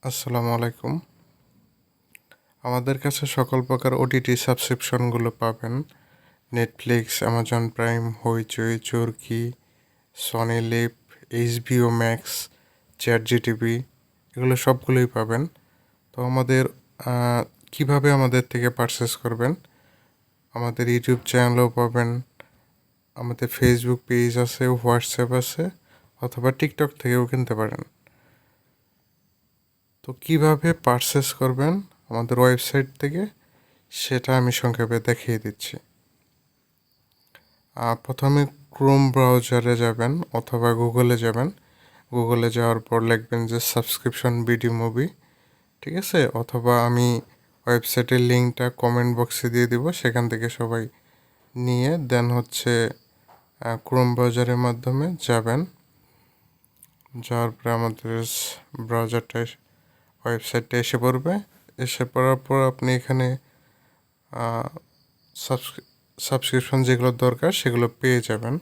আসসালামু আলাইকুম। আমাদের কাছে সকল প্রকার ওটিটি সাবস্ক্রিপশনগুলো পাবেন। Netflix, Amazon Prime, Hoichoi, Chorki, Sony Liv, HBO Max, চ্যাট জিটিভি, এগুলো সবগুলোই পাবেন। তো আমাদের কিভাবে আমাদের থেকে পারচেস করবেন, আমাদের ইউটিউব চ্যানেলও পাবেন, আমাদের ফেসবুক পেজ আছে, হোয়াটসঅ্যাপ আছে, অথবা টিকটক থেকেও কিনতে পারেন। তো কিভাবে পারচেস করবেন আমাদের ওয়েবসাইট থেকে সেটা আমি সংক্ষেপে দেখিয়ে দিচ্ছি। প্রথমে ক্রোম ব্রাউজারে যাবেন অথবা গুগলে যাবেন। গুগলে যাওয়ার পর লিখবেন যে সাবস্ক্রিপশন বিডি মুভি, ঠিক আছে? অথবা আমি ওয়েবসাইটের লিঙ্কটা কমেন্ট বক্সে দিয়ে দিব, সেখান থেকে সবাই নিয়ে দেন হচ্ছে ক্রোম ব্রাউজারের মাধ্যমে যাবেন। যাওয়ার পরে আমাদের ব্রাউজারটা ওয়েবসাইটটা এসে পড়বে। এসে পড়ার পর আপনি এখানে সাবস্ক্রিপশন যেগুলো দরকার সেগুলো পেয়ে যাবেন।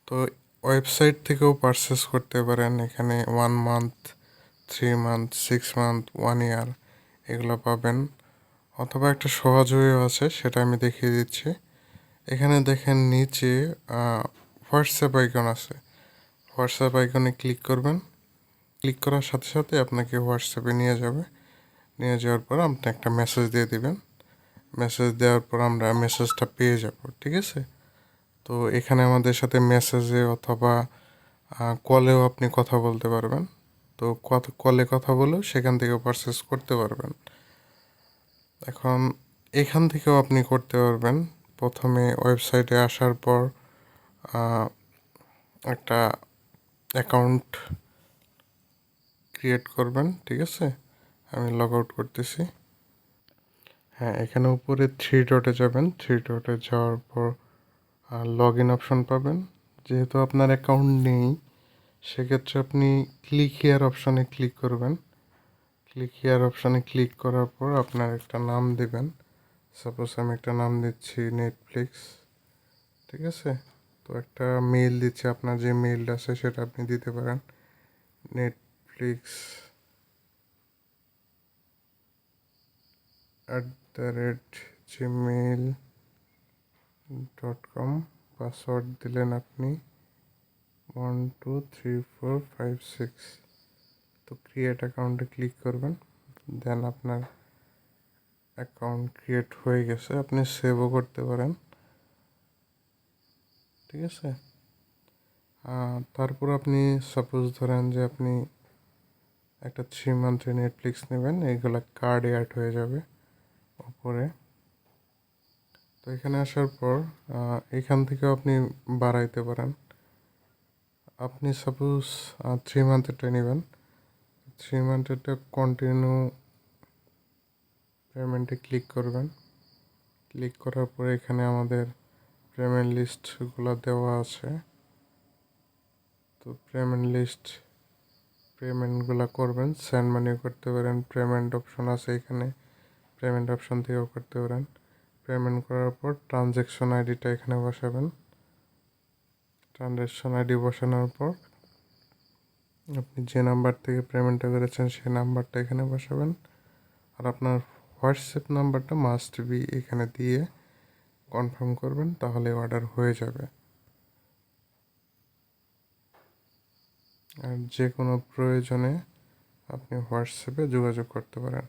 তো ওয়েবসাইট থেকেও পারচেস করতে পারেন। এখানে 1 মান্থ, 3 মান্থ, 6 মান্থ, 1 ইয়ার এগুলো পাবেন। অথবা একটা সহজ ওয়েও আছে, সেটা আমি দেখিয়ে দিচ্ছি। এখানে দেখেন নিচে হোয়াটসঅ্যাপ আইকন আছে। হোয়াটসঅ্যাপ আইকনে ক্লিক করবেন। ক্লিক করার সাথে সাথে আপনাকে হোয়াটসঅ্যাপে নিয়ে যাবে। নিয়ে যাওয়ার পর আপনি একটা মেসেজ দিয়ে দিবেন। মেসেজ দেওয়ার পর আমরা মেসেজটা পেয়ে যাব, ঠিক আছে? তো এখানে আমাদের সাথে মেসেজে অথবা কলেও আপনি কথা বলতে পারবেন। তো কলে কথা বলেও সেখান থেকে পারচেস করতে পারবেন। এখন এখান থেকেও আপনি করতে পারবেন। প্রথমে ওয়েবসাইটে আসার পর একটা অ্যাকাউন্ট ক্রিয়েট করবেন, ঠিক আছে? আমি লগ আউট করতেছি। হ্যাঁ, এখানে উপরে 3 ডটে যাবেন। 3 ডটে যাওয়ার পর লগ ইন অপশন পাবেন। যেহেতু আপনার অ্যাকাউন্ট নেই, সেক্ষেত্রে আপনি ক্লিক হিয়ার অপশানে ক্লিক করবেন। ক্লিক হিয়ার অপশানে ক্লিক করার পর আপনার একটা নাম দেবেন। সাপোজ আমি একটা নাম দিচ্ছি নেটফ্লিক্স, ঠিক আছে? তো একটা মেইল দিচ্ছি, আপনার যে মেইলটা আছে সেটা আপনি দিতে পারেন। Netflix @gmail.com। পাসওয়ার্ড দিলেন আপনি 123456। তো ক্রিয়েট অ্যাকাউন্টে ক্লিক করবেন। দেন আপনার অ্যাকাউন্ট ক্রিয়েট হয়ে গেছে, আপনি সেভও করতে পারেন, ঠিক আছে? তারপর আপনি সাপোজ ধরেন যে আপনি একটা 3 মান্থের নেটফ্লিক্স নেবেন, এইগুলা কার্ডে অ্যাড হয়ে যাবে ওপরে। তো এখানে আসার পর এখান থেকেও আপনি বাড়াইতে পারেন। আপনি সাপোজ 3 মান্থেরটা নেবেন, 3 মান্থেরটা কন্টিনিউ পেমেন্টে ক্লিক করবেন। ক্লিক করার পরে এখানে আমাদের পেমেন্ট লিস্টগুলো দেওয়া আছে। তো পেমেন্টগুলো করবেন। সেন্ড মানি করতে পারেন, পেমেন্ট অপশন আছে এখানে, পেমেন্ট অপশন থেকেও করতে পারেন। পেমেন্ট করার পর ট্রানজ্যাকশন আইডিটা এখানে বসাবেন। ট্রানজ্যাকশন আইডি বসানোর পর আপনি যে নাম্বার থেকে পেমেন্টটা করেছেন সেই নাম্বারটা এখানে বসাবেন। আর আপনার হোয়াটসঅ্যাপ নাম্বারটা মাস্ট বি এখানে দিয়ে কনফার্ম করবেন, তাহলে অর্ডার হয়ে যাবে। আর যে কোনো প্রয়োজনে আপনি হোয়াটসঅ্যাপে যোগাযোগ করতে পারেন।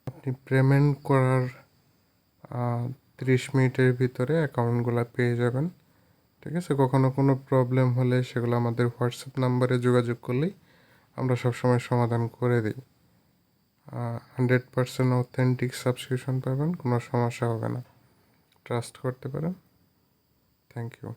আপনি পেমেন্ট করার 30 মিনিটের ভিতরে অ্যাকাউন্টগুলো পেয়ে যাবেন, ঠিক আছে? কখনো কোনো প্রবলেম হলে সেগুলো আমাদের হোয়াটসঅ্যাপ নাম্বারে যোগাযোগ করলেই আমরা সবসময় সমাধান করে দিই। 100% অথেন্টিক সাবস্ক্রিপশন পাবেন, কোনো সমস্যা হবে না, ট্রাস্ট করতে পারেন। Thank you.